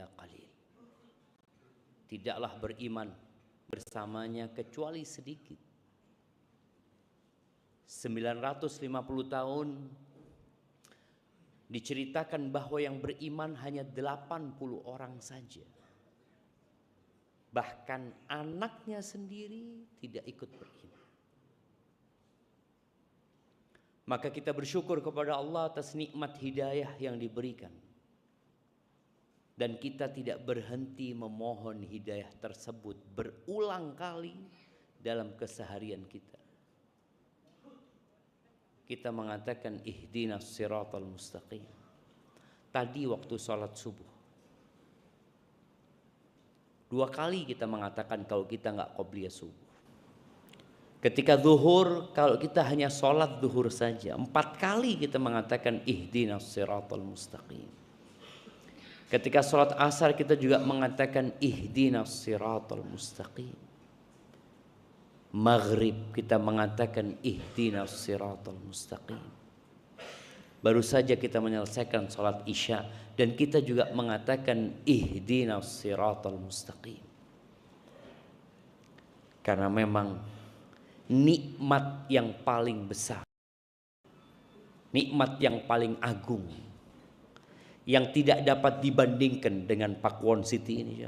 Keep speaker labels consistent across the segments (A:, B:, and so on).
A: illa qalil. Tidaklah beriman bersamanya kecuali sedikit. 950 tahun diceritakan bahwa yang beriman hanya 80 orang saja. Bahkan anaknya sendiri tidak ikut beriman. Maka kita bersyukur kepada Allah atas nikmat hidayah yang diberikan. Dan kita tidak berhenti memohon hidayah tersebut berulang kali dalam keseharian kita. Kita mengatakan ihdinas siratal mustaqim. Tadi waktu sholat subuh. 2 kali kita mengatakan kalau kita nggak qobliyah subuh. Ketika zuhur, kalau kita hanya sholat zuhur saja. 4 kali kita mengatakan ihdinas siratal mustaqim. Ketika sholat asar kita juga mengatakan ihdinas siratal mustaqim. Maghrib kita mengatakan ihdinas siratal mustaqim. Baru saja kita menyelesaikan sholat isya dan kita juga mengatakan ihdinas siratal mustaqim. Karena memang nikmat yang paling besar, nikmat yang paling agung, yang tidak dapat dibandingkan dengan Pakuwon City ini.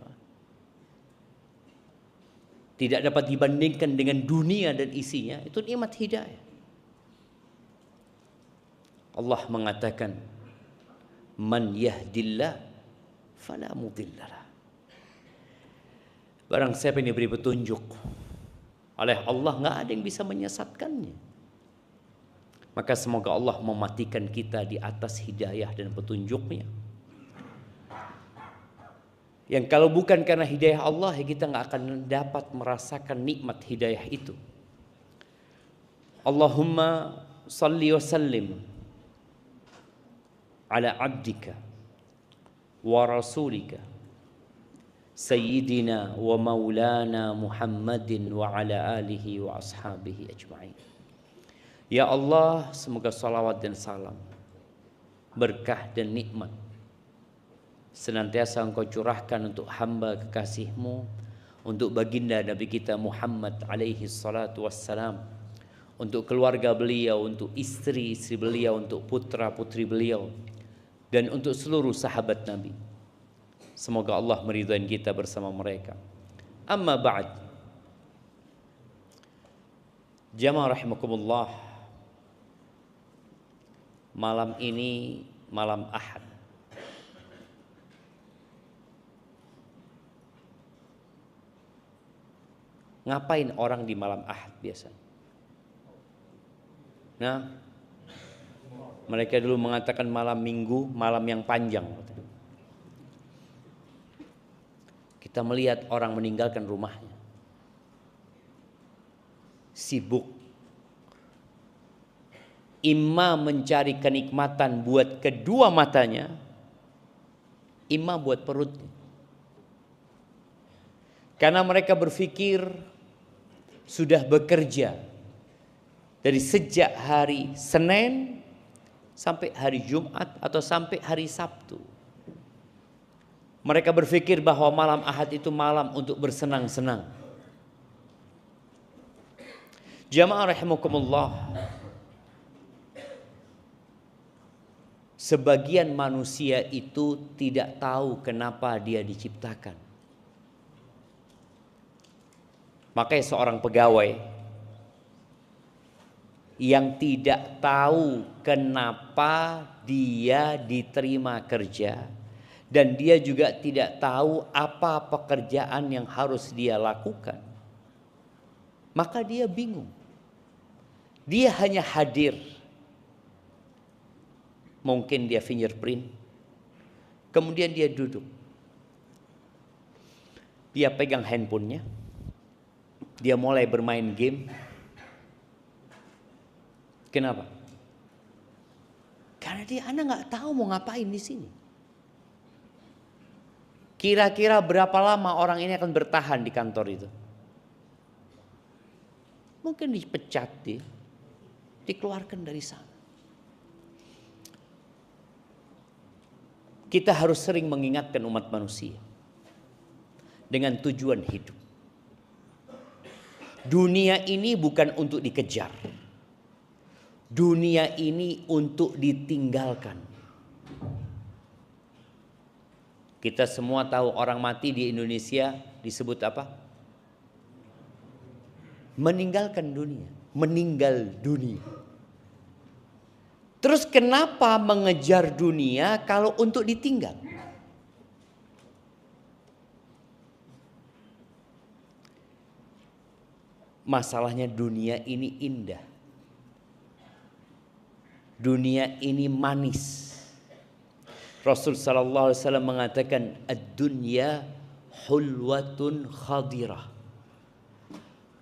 A: Tidak dapat dibandingkan dengan dunia dan isinya. Itu nikmat hidayah. Allah mengatakan, man yahdillah fala mudhillalah. Barang siapa yang diberi petunjuk oleh Allah, nggak ada yang bisa menyesatkannya. Maka semoga Allah mematikan kita di atas hidayah dan petunjuknya. Yang kalau bukan karena hidayah Allah, kita nggak akan dapat merasakan nikmat hidayah itu. Allahumma salli wa sallim ala abdika wa rasulika sayyidina wa maulana Muhammadin wa ala alihi wa ashabihi ajma'in. Ya Allah, semoga salawat dan salam, berkah dan nikmat senantiasa Engkau curahkan untuk hamba kekasih-Mu, untuk baginda Nabi kita Muhammad alaihi salatu wassalam, untuk keluarga beliau, untuk istri-istri beliau, untuk putra-putri beliau, dan untuk seluruh sahabat Nabi. Semoga Allah meridhai kita bersama mereka. Amma ba'd. Jamaah rahimakumullah, malam ini malam Ahad. Ngapain orang di malam Ahad biasanya? Nah, mereka dulu mengatakan malam Minggu, malam yang panjang. Kita melihat orang meninggalkan rumahnya, sibuk, imma mencari kenikmatan buat kedua matanya, imma buat perutnya. Karena mereka berpikir sudah bekerja dari sejak hari Senin sampai hari Jumat atau sampai hari Sabtu. Mereka berpikir bahwa malam Ahad itu malam untuk bersenang-senang. Jamaah rahimakumullah, sebagian manusia itu tidak tahu kenapa dia diciptakan. Makanya seorang pegawai yang tidak tahu kenapa dia diterima kerja, dan dia juga tidak tahu apa pekerjaan yang harus dia lakukan, maka dia bingung. Dia hanya hadir. Mungkin dia fingerprint, kemudian dia duduk, dia pegang handphonenya, dia mulai bermain game. Kenapa? Karena Anda nggak tahu mau ngapain di sini. Kira-kira berapa lama orang ini akan bertahan di kantor itu? Mungkin dipecat dia, dikeluarkan dari sana. kita harus sering mengingatkan umat manusia dengan tujuan hidup. Dunia ini bukan untuk dikejar. Dunia ini untuk ditinggalkan. Kita semua tahu orang mati di Indonesia disebut apa? Meninggalkan dunia, meninggal dunia. Terus kenapa mengejar dunia kalau untuk ditinggal? Masalahnya dunia ini indah. Dunia ini manis. Rasul sallallahu alaihi wasallam mengatakan ad-dunya hulwatun khadirah.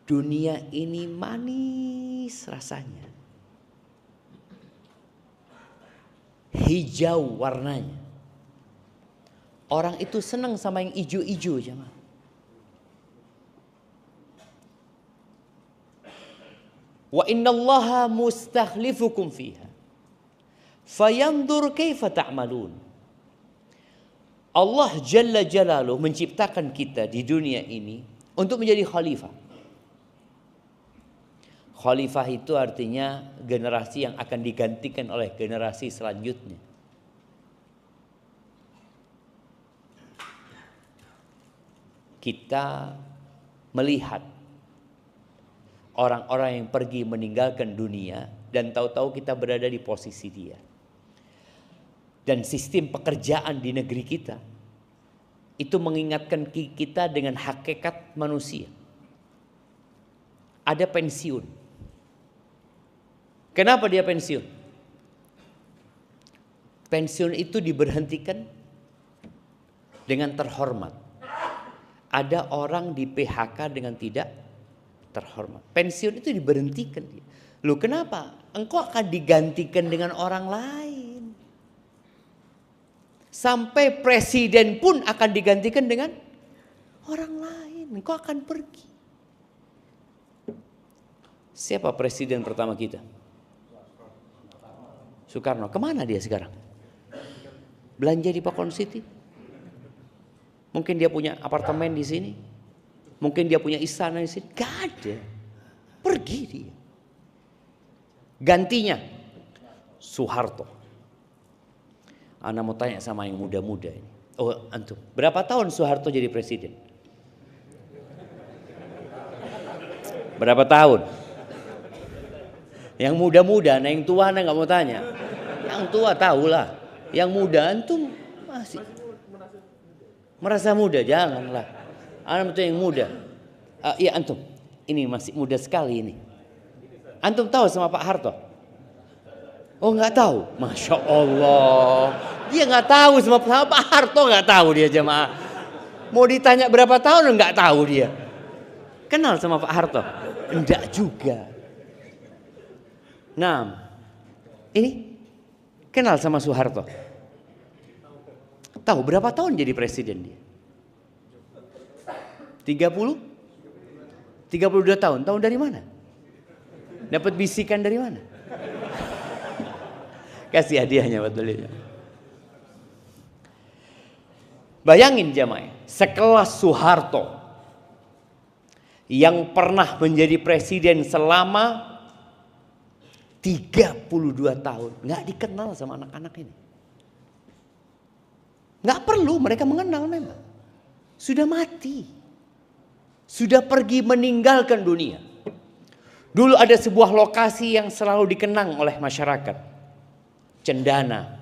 A: Dunia ini manis rasanya. Hijau warnanya. Orang itu senang sama yang hijau-hijau jemaah. Wa innallaha mustakhlifukum fiha. Fayandur kaifa ta'malun. Allah Jalla Jalaluh menciptakan kita di dunia ini untuk menjadi khalifah. Khalifah itu artinya generasi yang akan digantikan oleh generasi selanjutnya. Kita melihat orang-orang yang pergi meninggalkan dunia dan tahu-tahu kita berada di posisi dia. Dan sistem pekerjaan di negeri kita itu mengingatkan kita dengan hakikat manusia. Ada pensiun. Kenapa dia pensiun? Pensiun itu diberhentikan dengan terhormat. Ada orang di PHK dengan tidak terhormat. Pensiun itu diberhentikan. Loh kenapa? Engkau akan digantikan dengan orang lain. Sampai presiden pun akan digantikan dengan orang lain. Engkau akan pergi. Siapa presiden pertama kita? Soekarno. Kemana dia sekarang? Belanja di Pakon City? Mungkin dia punya apartemen di sini? Mungkin dia punya istana di sini? Gak ada. Pergi dia. Gantinya Soeharto. Ana mau tanya sama yang muda-muda ini. Oh antum, berapa tahun Soeharto jadi presiden? Berapa tahun? Yang muda-muda, nah yang tua ana nggak mau tanya. Yang tua tahulah. Yang muda antum masih merasa muda, janganlah. Ana betul yang muda. Iya antum, ini masih muda sekali ini. Antum tahu sama Pak Harto? Oh nggak tahu, masya Allah. Dia nggak tahu sama Pak Harto, nggak tahu dia jemaah. Mau ditanya berapa tahun nggak tahu dia. Kenal sama Pak Harto? Enggak juga. Nah, ini kenal sama Soeharto. Tahu berapa tahun jadi presiden dia? 30? 32 tahun. Tahu dari mana? Dapat bisikan dari mana? Kasih hadiahnya buat beliau. Bayangin jamaah, sekelas Soeharto yang pernah menjadi presiden selama 32 tahun. Nggak dikenal sama anak-anak ini. Nggak perlu mereka mengenal memang. Sudah mati. Sudah pergi meninggalkan dunia. Dulu ada sebuah lokasi yang selalu dikenang oleh masyarakat. Cendana.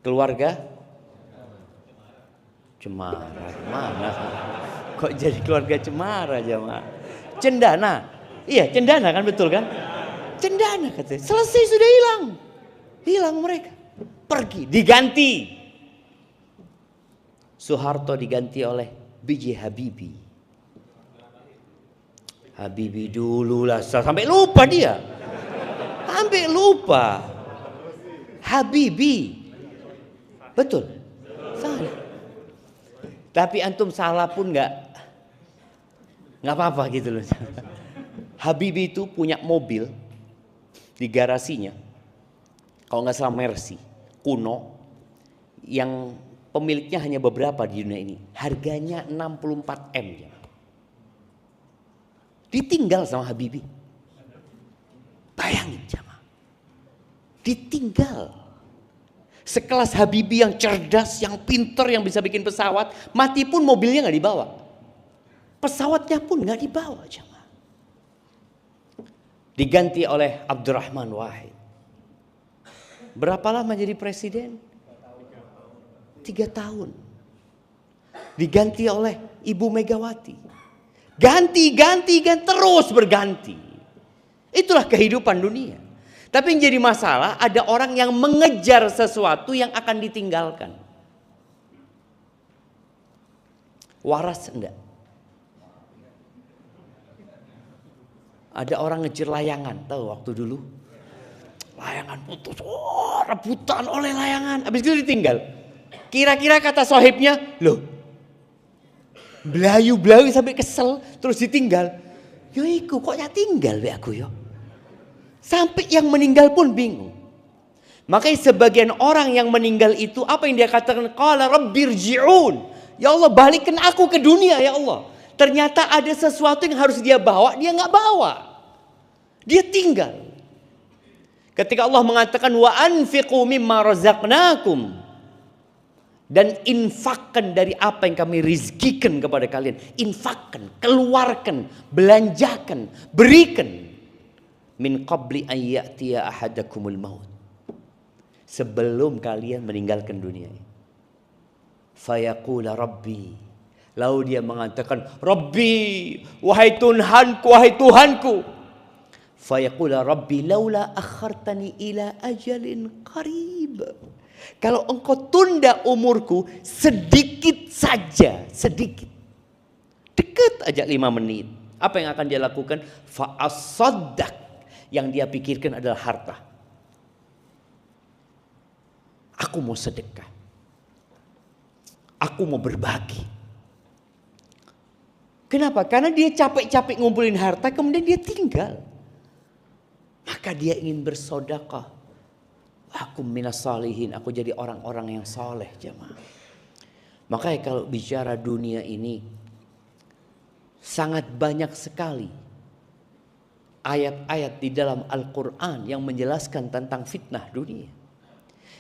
A: Keluarga Cemara. Mana? Kok jadi keluarga Cemara jemaah? Cendana. Iya, Cendana kan betul kan? Cendana katanya. Selesai sudah hilang. Hilang mereka. Pergi, diganti. Soeharto diganti oleh B.J. Habibie. Habibie dulu lah, sampai lupa dia. Sampai lupa. Habibie. Betul. Salah. Tapi antum salah pun nggak apa-apa gitu loh. Habibie itu punya mobil di garasinya. Kalau nggak salah Mercy, kuno. yang pemiliknya hanya beberapa di dunia ini. Harganya 64 M. Ditinggal sama Habibie. Bayangin jamaah. Ditinggal. Sekelas Habibie yang cerdas, yang pinter, yang bisa bikin pesawat. Mati pun mobilnya gak dibawa. Pesawatnya pun gak dibawa jamaah. Diganti oleh Abdurrahman Wahid. Berapa lama jadi presiden? 3 tahun. Diganti oleh Ibu Megawati. Ganti, terus berganti. Itulah kehidupan dunia. Tapi yang jadi masalah, ada orang yang mengejar sesuatu yang akan ditinggalkan. Waras enggak? Ada orang ngejar layangan, tahu waktu dulu? Layangan putus, rebutan oleh layangan. Habis itu ditinggal. Kira-kira kata sohibnya, loh, belayu-belayu sampai kesel, terus ditinggal. Yo iku kok ya tinggal be aku yo. Sampai yang meninggal pun bingung. Makanya sebagian orang yang meninggal itu apa yang dia katakan? Qala rabbirji'un. Ya Allah, balikkan aku ke dunia ya Allah. Ternyata ada sesuatu yang harus dia bawa, dia nggak bawa. Dia tinggal. Ketika Allah mengatakan wa anfiqu mimma razaqnakum, dan infakkan dari apa yang kami rizkikan kepada kalian. Infakkan, keluarkan, belanjakan, berikan. Min qabli an ya'tiya ahadakumul maut. Sebelum kalian meninggalkan dunia ini. Fayaqula Rabbi. Lalu dia mengatakan, Rabbi, wahai Tuhanku. Fayaqula Rabbi laula akhartani ila ajalin qarib. Kalau engkau tunda umurku sedikit saja, sedikit. Dekat aja 5 menit. Apa yang akan dia lakukan? Fa'asaddaq. Yang dia pikirkan adalah harta. Aku mau sedekah. Aku mau berbagi. Kenapa? Karena dia capek-capek ngumpulin harta, kemudian dia tinggal. Maka dia ingin bersedekah. Aku minas salihin, aku jadi orang-orang yang soleh jemaah. Makanya kalau bicara dunia ini sangat banyak sekali ayat-ayat di dalam Al-Quran yang menjelaskan tentang fitnah dunia.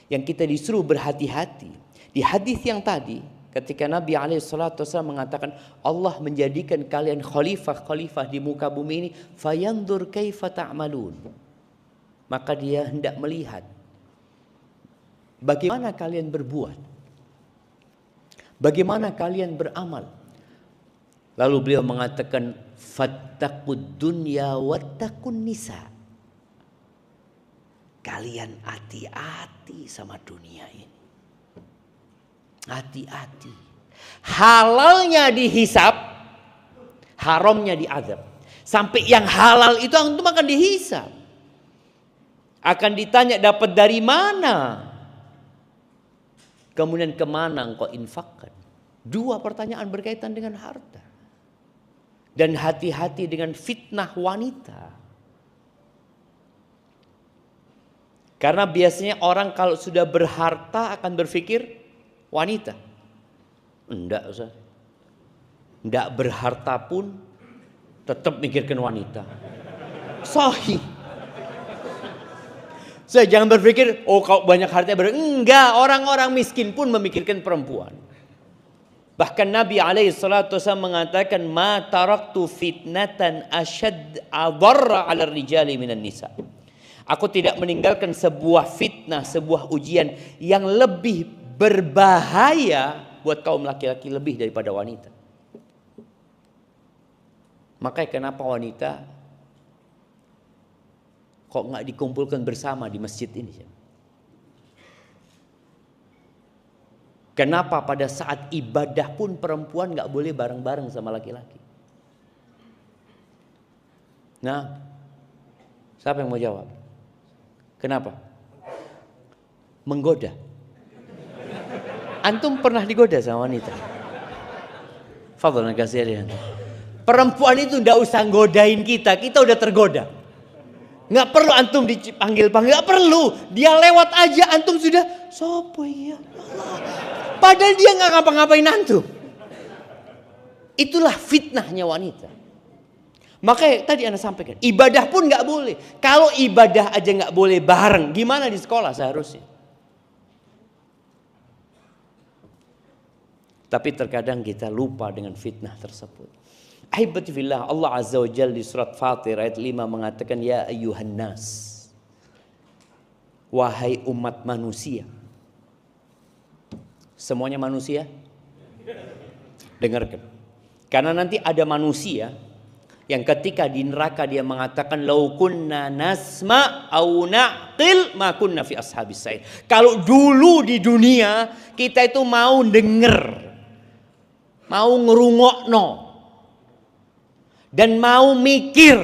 A: Yang kita disuruh berhati-hati. Di hadis yang tadi ketika Nabi SAW mengatakan Allah menjadikan kalian khalifah di muka bumi ini, fayandur kaifa ta'malun. Maka dia hendak melihat bagaimana kalian berbuat, bagaimana kalian beramal. Lalu beliau mengatakan fattaqud dunya wattaqun nisa. Kalian hati-hati sama dunia ini. Hati-hati. Halalnya dihisap, haramnya diazab. Sampai yang halal itu antum akan dihisap. Akan ditanya dapat dari mana? Kemudian kemana engkau infakkan? 2 pertanyaan berkaitan dengan harta. Dan hati-hati dengan fitnah wanita. Karena biasanya orang kalau sudah berharta akan berpikir wanita. Enggak Ustaz. Enggak berharta pun tetap mikirkan wanita. Sahih. Saya jangan berpikir, oh kalau banyak harta enggak, orang-orang miskin pun memikirkan perempuan. Bahkan Nabi SAW mengatakan, ma taraktu fitnatan asyad adarra ala rijali minan nisa. Aku tidak meninggalkan sebuah fitnah, sebuah ujian yang lebih berbahaya buat kaum laki-laki lebih daripada wanita. Makanya kenapa wanita kok nggak dikumpulkan bersama di masjid ini? Kenapa pada saat ibadah pun perempuan nggak boleh bareng-bareng sama laki-laki? Nah, siapa yang mau jawab? Kenapa? Menggoda. Antum pernah digoda sama wanita? Fadlan kasih dia. Perempuan itu nggak usah godain kita udah tergoda. Nggak perlu antum dipanggil-panggil, nggak perlu. Dia lewat aja antum sudah sopo iya. Padahal dia nggak ngapa-ngapain antum. Itulah fitnahnya wanita. Makanya tadi Anda sampaikan, ibadah pun nggak boleh. Kalau ibadah aja nggak boleh bareng, gimana di sekolah seharusnya? Tapi terkadang kita lupa dengan fitnah tersebut. Ahibati fillah, Allah Azza wa Jalla di surat Fatir ayat 5 mengatakan, ya ayyuhan nas, wahai umat manusia. Semuanya manusia? Dengarkan. Karena nanti ada manusia yang ketika di neraka dia mengatakan, lau kunna nasma au naqil ma kunna fi ashabis sa'ir. Kalau dulu di dunia kita itu mau denger, mau ngerungokno, dan mau mikir,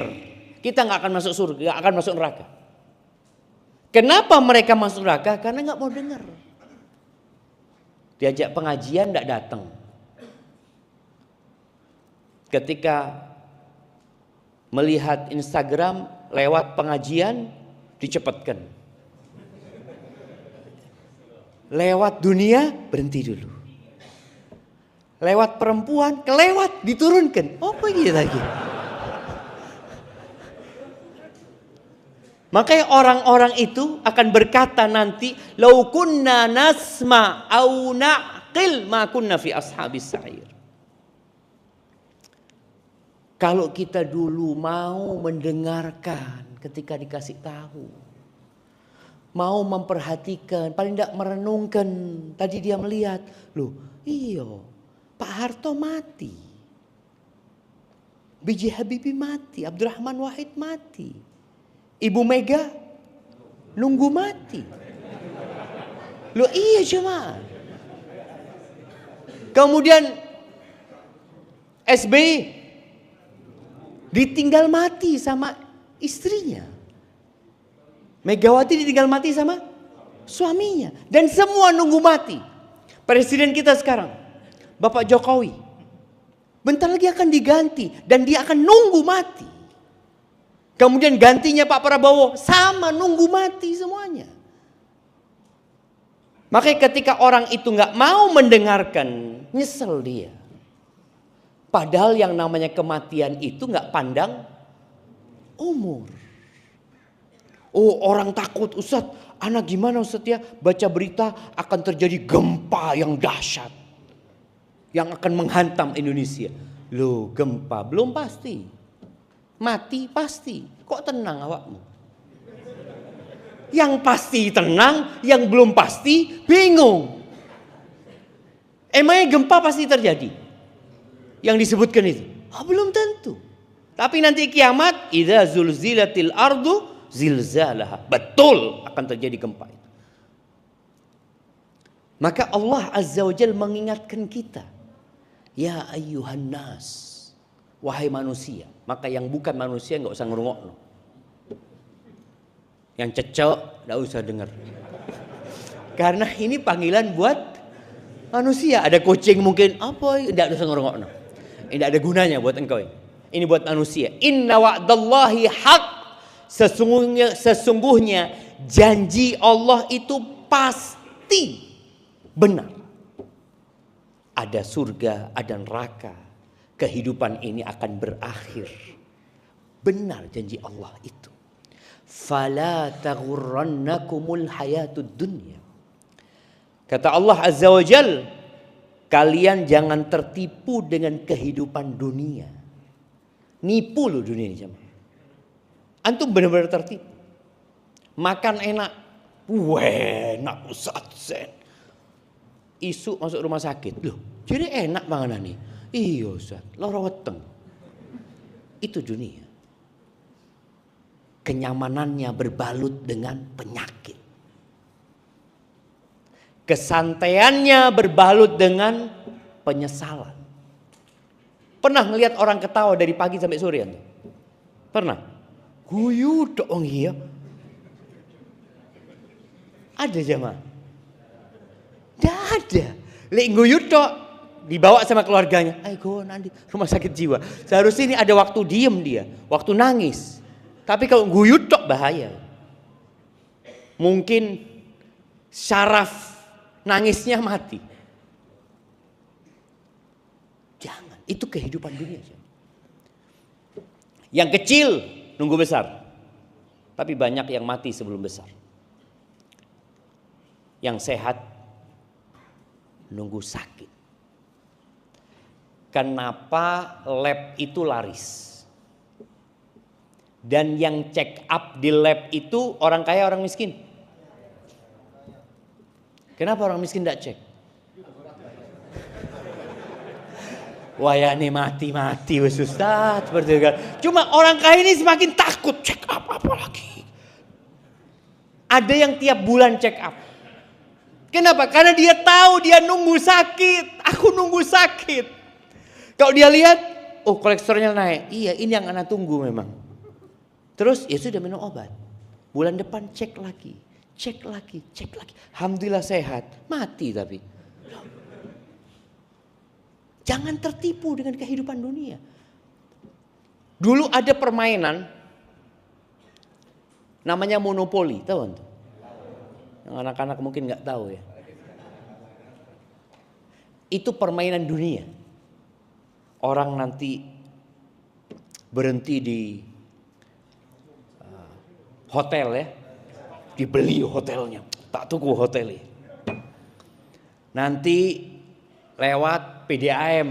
A: kita nggak akan masuk surga, nggak akan masuk neraka. Kenapa mereka masuk neraka? Karena nggak mau dengar. Diajak pengajian nggak datang. Ketika melihat Instagram lewat pengajian dicepatkan. Lewat dunia berhenti dulu. Lewat perempuan kelewat diturunkan. Apa gitu lagi? Makanya orang-orang itu akan berkata nanti, lau kunna nasma au naqil ma kunna fi ashabis sa'ir. Kalau kita dulu mau mendengarkan ketika dikasih tahu, mau memperhatikan, paling tidak merenungkan. Tadi dia melihat, loh iyo Pak Harto mati, B.J. Habibie mati, Abdurrahman Wahid mati, Ibu Mega nunggu mati. Loh iya jemaah. Kemudian SBY ditinggal mati sama istrinya. Megawati ditinggal mati sama suaminya. Dan semua nunggu mati. Presiden kita sekarang, Bapak Jokowi, bentar lagi akan diganti. Dan dia akan nunggu mati. Kemudian gantinya Pak Prabowo, sama nunggu mati semuanya. Makanya ketika orang itu gak mau mendengarkan, nyesel dia. Padahal yang namanya kematian itu gak pandang umur. Oh orang takut, Ustadz, anak gimana Ustadz ya? Baca berita akan terjadi gempa yang dahsyat. Yang akan menghantam Indonesia. Loh gempa belum pasti. Mati pasti. Kok tenang awakmu? Yang pasti tenang, yang belum pasti bingung. Emangnya gempa pasti terjadi? Yang disebutkan itu? Belum tentu. Tapi nanti kiamat, idza zulzilatil ardu zilzalaha. Betul akan terjadi gempa itu. Maka Allah Azza wa Jalla mengingatkan kita. Ya ayyuhan nas, wahai manusia. Maka yang bukan manusia enggak usah ngerungokno. Yang cecok enggak usah dengar. Karena ini panggilan buat manusia. Ada kucing mungkin apa enggak usah ngerungokno. Tidak ada gunanya buat engkau. Ini buat manusia. Inna wa'dallahi haq. Sesungguhnya janji Allah itu pasti benar. Ada surga, ada neraka. Kehidupan ini akan berakhir. Benar janji Allah itu. Fala taghurrannakumul hayatud dunya. Kata Allah Azza wa Jalla, kalian jangan tertipu dengan kehidupan dunia. Nipu loh dunia ini jemaah. Antum benar-benar tertipu. Makan enak. Enak Ustaz. Isu masuk rumah sakit. Loh, jadi enak panganan nih. Iya Ustaz, lara weteng. Itu dunia. Kenyamanannya berbalut dengan penyakit. Kesantaiannya berbalut dengan penyesalan. Pernah ngelihat orang ketawa dari pagi sampai sore? Pernah? Guyu dong iya. Ada jemaah? Tidak ada. Lek guyu tok dibawa sama keluarganya. Ayo nanti rumah sakit jiwa. Seharusnya ini ada waktu diem dia, waktu nangis. Tapi kalau guyu tok bahaya. Mungkin syaraf nangisnya mati. Jangan, itu kehidupan dunia. Yang kecil nunggu besar. Tapi banyak yang mati sebelum besar. Yang sehat nunggu sakit. Kenapa lab itu laris? Dan yang check up di lab itu orang kaya, orang miskin? Kenapa orang miskin tidak cek? Wah ya ini mati wes Ustaz. Cuma orang kaya ini semakin takut check up apa lagi. Ada yang tiap bulan check up. Kenapa? Karena dia tahu dia nunggu sakit. Aku nunggu sakit. Kalau dia lihat, oh kolesterolnya naik. Iya ini yang anak tunggu memang. Terus ya sudah minum obat. Bulan depan cek lagi. Cek lagi. Alhamdulillah sehat. Mati tapi. Jangan tertipu dengan kehidupan dunia. Dulu ada permainan namanya monopoli, tahu kan? Yang anak-anak mungkin nggak tahu ya. Itu permainan dunia. Orang nanti berhenti di hotel ya, dibeli hotelnya, tak tuku hotelnya. Nanti lewat PDAM,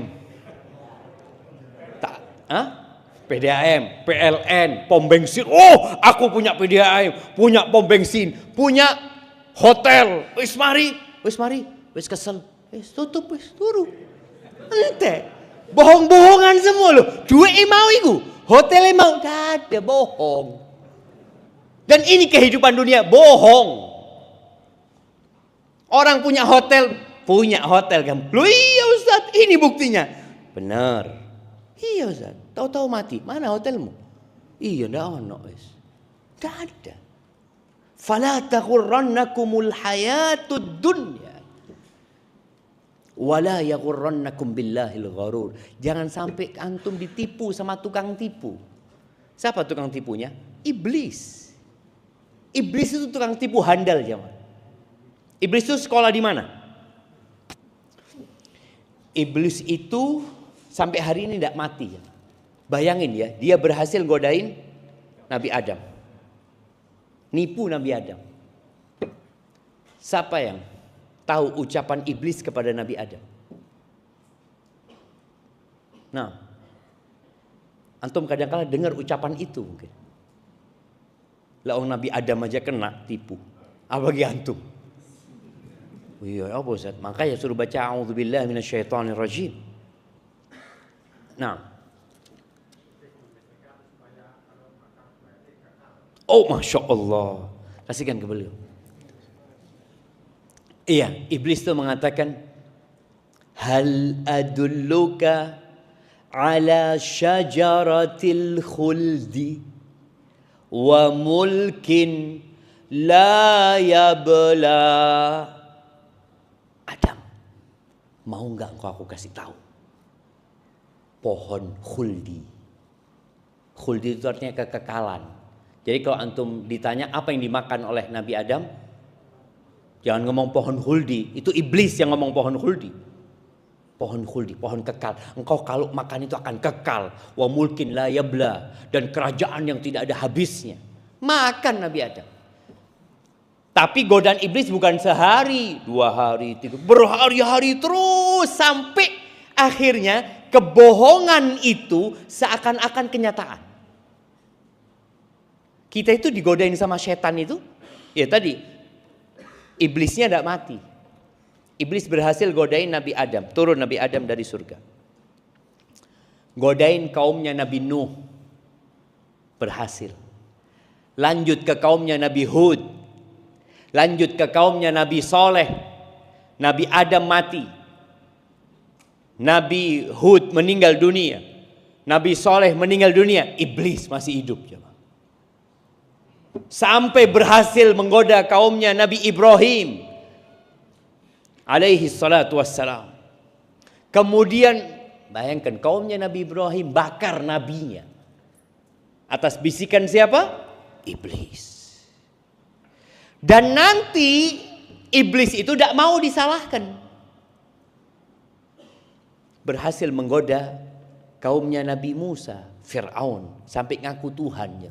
A: PDAM, PLN, pom bensin. Oh, aku punya PDAM, punya pom bensin, punya hotel. Wis mari, wis kesel, wis tutup, wis turu. Ente, bohong-bohongan semua loh. Duit mau iku, hotelnya mau, ada bohong. Dan ini kehidupan dunia, bohong. Orang punya hotel kan. Loh iya Ustaz, ini buktinya. Benar. Iya Ustaz, tahu-tahu mati. Mana hotelmu? Iya ndak ono wis. Ndak ada. Fala taghurrannakumul hayatud dunya. Wala yaghurrannakum billahil gharur. Jangan sampai antum ditipu sama tukang tipu. Siapa tukang tipunya? Iblis. Iblis itu tukang tipu handal jemaah. Iblis itu sekolah di mana? Iblis itu sampai hari ini tidak mati. Bayangin ya, dia berhasil godain Nabi Adam. Nipu Nabi Adam. Siapa yang tahu ucapan iblis kepada Nabi Adam? Nah, antum kadang-kadang dengar ucapan itu mungkin. Lah Nabi Adam aja kena tipu. Apa bagi antum? Iya, apa Ustaz? Makanya suruh baca a'udzubillahi minasyaitonirrajim. Nah. Oh, Masya Allah. Kasihkan ke beliau. Iya, iblis itu mengatakan, hal adulluka ala syajaratil khuldi wa mulkin la yabla. Adam, mau nggak aku kasih tahu pohon khuldi? Khuldi itu artinya kekekalan. Jadi kalau antum ditanya apa yang dimakan oleh Nabi Adam, jangan ngomong pohon khuldi. Itu iblis yang ngomong pohon khuldi. Pohon khuldi, pohon kekal. Engkau kalau makan itu akan kekal. Wa mulkin la yabla, dan kerajaan yang tidak ada habisnya. Makan Nabi Adam. Tapi godaan iblis bukan sehari, 2 hari, 3, berhari-hari terus sampai akhirnya kebohongan itu seakan-akan kenyataan. Kita itu digodain sama setan itu, ya tadi iblisnya tidak mati. Iblis berhasil godain Nabi Adam, turun Nabi Adam dari surga. Godain kaumnya Nabi Nuh, berhasil. Lanjut ke kaumnya Nabi Hud. Lanjut ke kaumnya Nabi Soleh. Nabi Adam mati. Nabi Hud meninggal dunia. Nabi Soleh meninggal dunia. Iblis masih hidup. Sampai berhasil menggoda kaumnya Nabi Ibrahim alaihi salatu wassalam. Kemudian bayangkan kaumnya Nabi Ibrahim bakar nabinya. Atas bisikan siapa? Iblis. Dan nanti Iblis itu tidak mau disalahkan. Berhasil menggoda kaumnya Nabi Musa, Fir'aun, sampai ngaku Tuhan.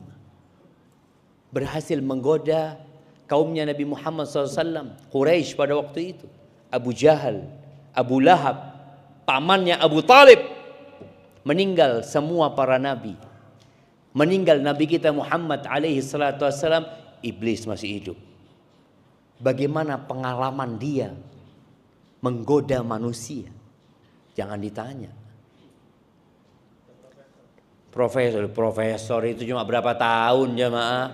A: Berhasil menggoda kaumnya Nabi Muhammad SAW, Quraisy pada waktu itu, Abu Jahal, Abu Lahab, pamannya Abu Talib. Meninggal semua para nabi. Meninggal Nabi kita Muhammad alaihi salatu wassalam, iblis masih hidup. Bagaimana pengalaman dia menggoda manusia? Jangan ditanya. Profesor itu cuma berapa tahun jemaah?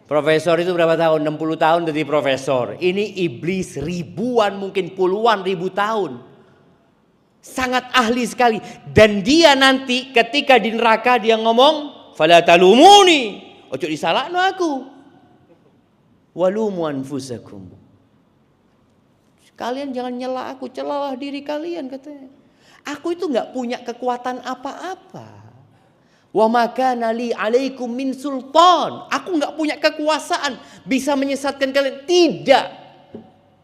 A: Profesor itu berapa tahun? 60 tahun jadi profesor. Ini iblis ribuan, mungkin puluhan ribu tahun. Sangat ahli sekali. Dan dia nanti ketika di neraka dia ngomong, "Fala talumuni." Ojo disalahno aku. Walumu anfusakum. Kalian jangan nyela aku, celalah diri kalian katanya. Aku itu enggak punya kekuatan apa-apa. Wa ma kana li 'alaikum min sultan. Aku enggak punya kekuasaan bisa menyesatkan kalian. Tidak.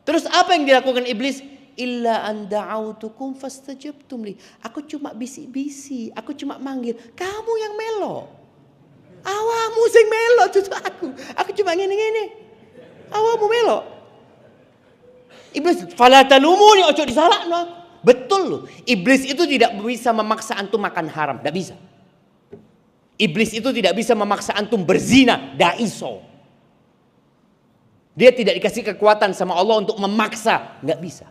A: Terus apa yang dilakukan iblis? Illa an da'autukum fastajabtum li. Aku cuma bisi-bisi, aku cuma manggil. Kamu yang melo. Awamu sing melo itu aku. Aku cuma ngene-ngene. Awamu melo. Iblis, fala talumuni, ojo disalahno. Betul loh. Iblis itu tidak bisa memaksa antum makan haram, tidak bisa. Iblis itu tidak bisa memaksa antum berzina, tidak iso. Dia tidak dikasih kekuatan sama Allah untuk memaksa, nggak bisa.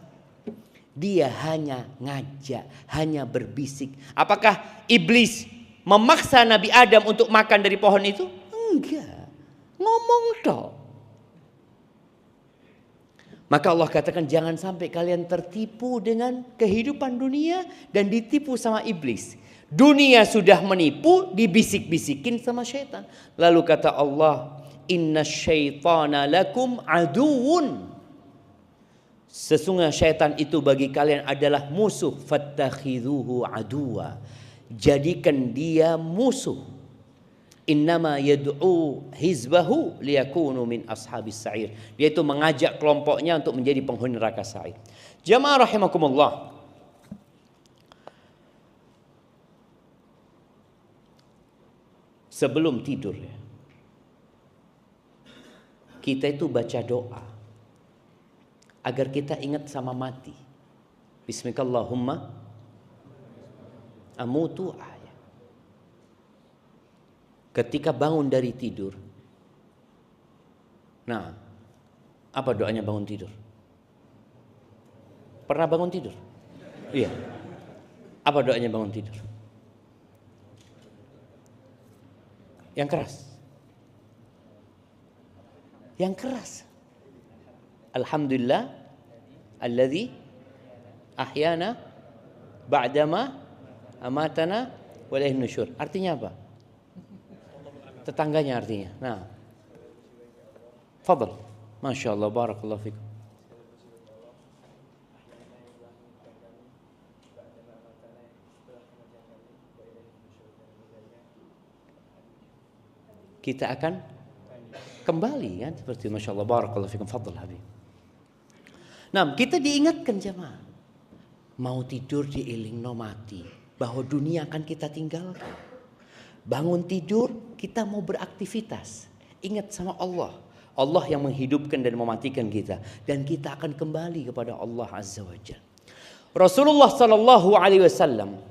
A: Dia hanya ngajak, hanya berbisik. Apakah iblis memaksa Nabi Adam untuk makan dari pohon itu? Enggak. Ngomong toh. Maka Allah katakan jangan sampai kalian tertipu dengan kehidupan dunia dan ditipu sama iblis. Dunia sudah menipu, dibisik-bisikin sama syaitan. Lalu kata Allah, "Inna syaitana lakum aduun." Sesungguhnya syaitan itu bagi kalian adalah musuh. Fattakhidhuhu aduwa. Jadikan dia musuh. Innama yad'u hizbahu liyakunu min ashabis sa'ir. Dia itu mengajak kelompoknya untuk menjadi penghuni neraka sa'ir. Jamaah rahimakumullah. Sebelum tidur ya, kita itu baca doa agar kita ingat sama mati. Bismillahumma amutu ahya. Ketika bangun dari tidur. Nah, apa doanya bangun tidur? Pernah bangun tidur? Iya. Apa doanya bangun tidur? Yang keras. Yang keras. Alhamdulillah alladzi ahyana ba'dama amatana wa ilaihi nusyur. Artinya apa? Tetangganya artinya. Nah. Fadal. Masya Allah. Barakallahu fikum. Kita akan kembali kan seperti Masya Allah. Barakallahu fikum. Fadal habib. Nah, kita diingatkan jemaah. Mau tidur diilingno mati. Bahwa dunia akan kita tinggalkan. Bangun tidur, kita mau beraktivitas. Ingat sama Allah. Allah yang menghidupkan dan mematikan kita. Dan kita akan kembali kepada Allah Azza wa Jalla. Rasulullah Sallallahu Alaihi Wasallam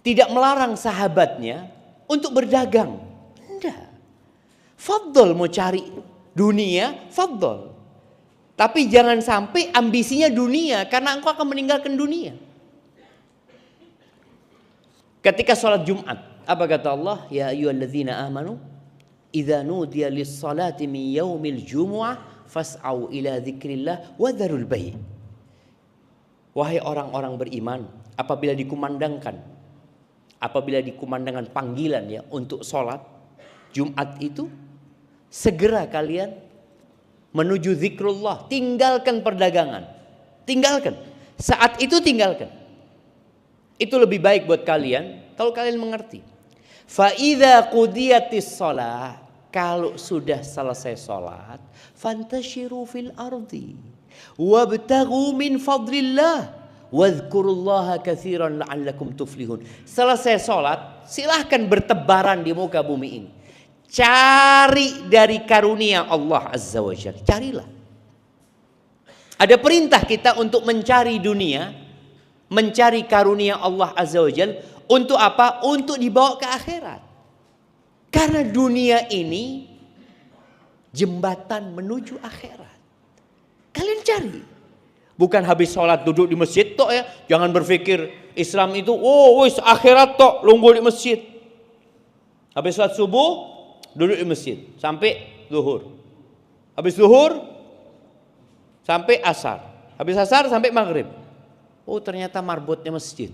A: tidak melarang sahabatnya untuk berdagang. Tidak. Faddal mau cari dunia, faddal. Tapi jangan sampai ambisinya dunia. Karena engkau akan meninggalkan dunia. Ketika sholat Jumat, apa kata Allah? Ya ayyuhalladzina amanu, idza nudiya lis-salati min yaumil jumu'ah fas'au ila dzikrillah wa dzarul bai'. Wahai orang-orang beriman, apabila dikumandangkan panggilan ya untuk sholat Jumat itu, segera kalian menuju zikrullah, tinggalkan perdagangan. Tinggalkan. Saat itu tinggalkan. Itu lebih baik buat kalian kalau kalian mengerti. Fa idza qudiyatis shalah, kalau sudah selesai sholat, fantashiru fil ardi wabtaghu min fadlillah wadhkurullaha katsiran la'allakum tuflihun. Selesai sholat, silahkan bertebaran di muka bumi ini. Cari dari karunia Allah Azza wa Jalla. Carilah. Ada perintah kita untuk mencari dunia, mencari karunia Allah Azza wa Jalla. Untuk apa? Untuk dibawa ke akhirat. Karena dunia ini jembatan menuju akhirat. Kalian cari. Bukan habis sholat duduk di masjid tok ya. Jangan berpikir Islam itu wis akhirat tok lunggul di masjid. Habis sholat subuh duduk di masjid sampai zuhur. Habis zuhur sampai asar. Habis asar sampai maghrib. Oh ternyata marbotnya masjid.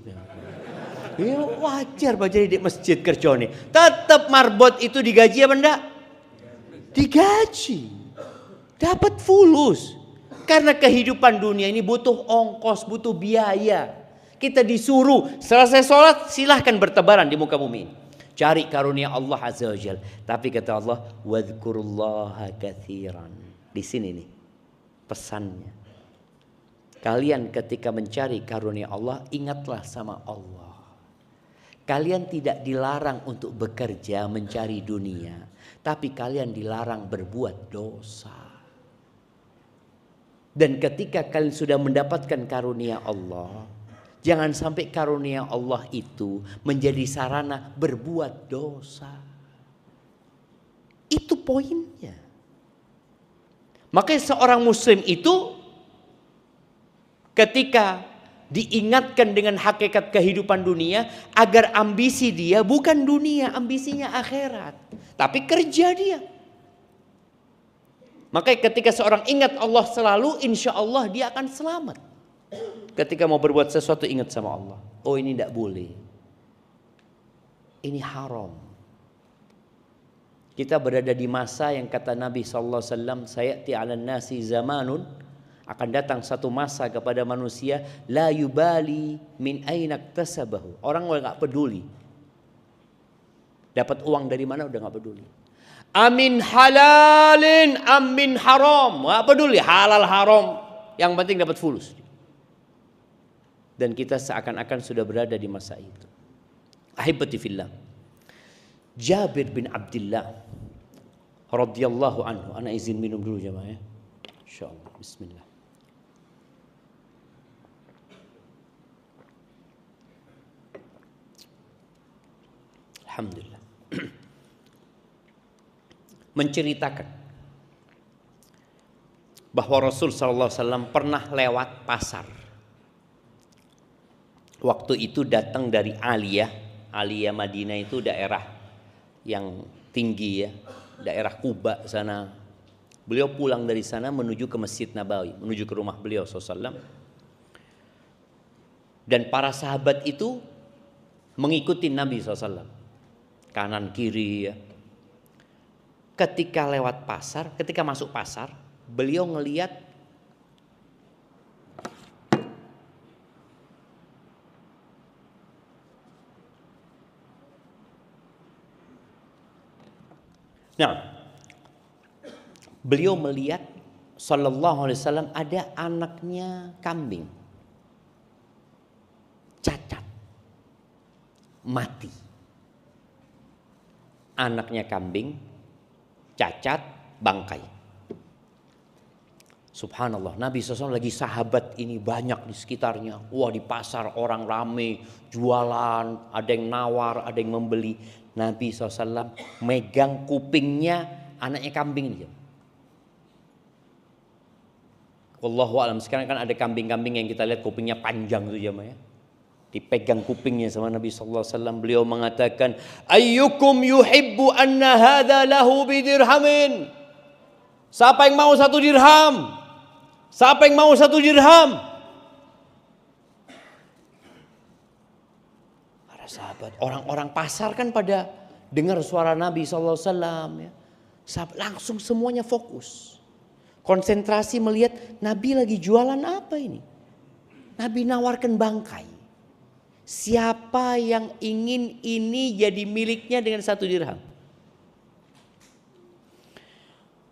A: Ya wajar baca di masjid kerja nih. Tetap marbot itu digaji apa enggak? Digaji. Dapat fulus. Karena kehidupan dunia ini butuh ongkos, butuh biaya. Kita disuruh selesai sholat silahkan bertebaran di muka bumi ini. Cari karunia Allah Azza wa Jalla. Tapi kata Allah, wadhkurullaha katsiran. Di sini nih pesannya. Kalian ketika mencari karunia Allah, ingatlah sama Allah. Kalian tidak dilarang untuk bekerja mencari dunia, tapi kalian dilarang berbuat dosa. Dan ketika kalian sudah mendapatkan karunia Allah, jangan sampai karunia Allah itu menjadi sarana berbuat dosa. Itu poinnya. Makanya seorang muslim itu ketika diingatkan dengan hakikat kehidupan dunia, agar ambisi dia bukan dunia, ambisinya akhirat. Tapi kerja dia. Makanya ketika seorang ingat Allah selalu, insya Allah dia akan selamat. Ketika mau berbuat sesuatu ingat sama Allah. Oh ini tidak boleh. Ini haram. Kita berada di masa yang kata Nabi SAW, sayati 'alan nasi zamanun, akan datang satu masa kepada manusia, la yubali min aina iktasabahu. Orang enggak peduli. Dapat uang dari mana udah enggak peduli. Amin halalin amin haram, enggak peduli halal haram, yang penting dapat fulus. Dan kita seakan-akan sudah berada di masa itu. Ahibati fillah. Jabir bin Abdullah radhiyallahu anhu. Ana izin minum dulu jemaah ya. Insyaallah. Bismillah. Alhamdulillah. Menceritakan bahwa Rasul SAW pernah lewat pasar. Waktu itu datang dari Aliyah Madinah itu daerah yang tinggi ya, daerah Kuba sana. Beliau pulang dari sana menuju ke Masjid Nabawi, menuju ke rumah beliau SAW. Dan para sahabat itu mengikuti Nabi SAW. Kanan kiri ya. Ketika lewat pasar, ketika masuk pasar, beliau ngelihat beliau melihat sallallahu alaihi wasallam ada anaknya kambing cacat mati. Anaknya kambing cacat bangkai. Subhanallah, Nabi SAW lagi sahabat ini banyak di sekitarnya. Wah di pasar orang rame jualan, ada yang nawar, ada yang membeli. Nabi SAW megang kupingnya anaknya kambing ini. Wallahu a'lam. Sekarang kan ada kambing-kambing yang kita lihat kupingnya panjang tuh jemaah ya. Dipegang kupingnya sama Nabi sallallahu alaihi wasallam. Beliau mengatakan, ayyukum yuhibbu anna hadza lahu bidirhamin. Siapa yang mau 1 dirham? Siapa yang mau 1 dirham? Para sahabat, orang-orang pasar kan pada dengar suara Nabi sallallahu alaihi wasallam ya. Langsung semuanya fokus. Konsentrasi melihat Nabi lagi jualan apa ini? Nabi nawarkan bangkai. Siapa yang ingin ini jadi miliknya dengan 1 dirham?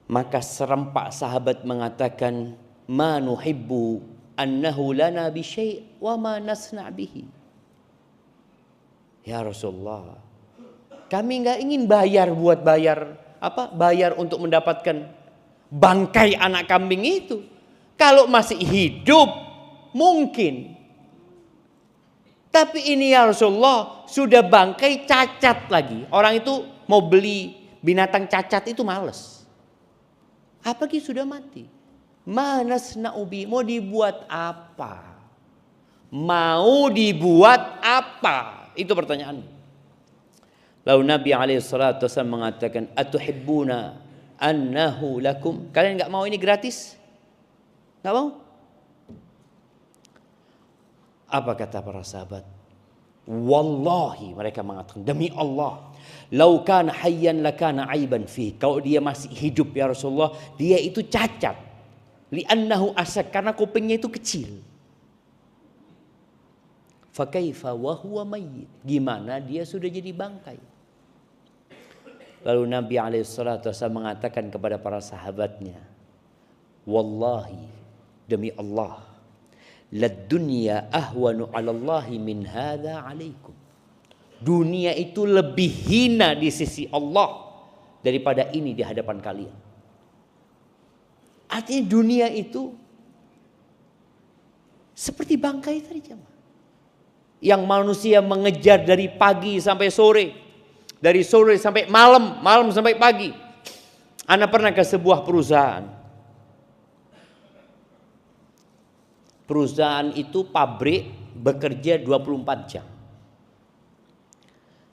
A: Maka serempak sahabat mengatakan, ma nuhibbu annahu lana bi syai' wa ma nasna' bihi. Ya Rasulullah, kami enggak ingin bayar untuk mendapatkan bangkai anak kambing itu. Kalau masih hidup mungkin. Tapi ini ya Rasulullah, sudah bangkai cacat lagi. Orang itu mau beli binatang cacat itu males. Apalagi sudah mati. Manasna'ubi, mau dibuat apa? Mau dibuat apa? Itu pertanyaannya. Lalu Nabi SAW mengatakan, atuhibbuna annahu lakum. Kalian enggak mau ini gratis? Enggak mau? Apa kata para sahabat? Wallahi, mereka mengatakan, demi Allah, lau kana hayyan lakana aiban fi. Kalau dia masih hidup ya Rasulullah, dia itu cacat. Li'annahu asak, karena kupingnya itu kecil. Fa kaifa wa huwa mayyit. Gimana dia sudah jadi bangkai? Lalu Nabi SAW mengatakan kepada para sahabatnya, wallahi, demi Allah, lad dunya ahwanu 'ala Allahi min hadza 'alaikum. Dunia itu lebih hina di sisi Allah daripada ini di hadapan kalian. Artinya dunia itu seperti bangkai tadi jemaah. Yang manusia mengejar dari pagi sampai sore, dari sore sampai malam, malam sampai pagi. Ana pernah ke sebuah perusahaan. Perusahaan itu pabrik bekerja 24 jam.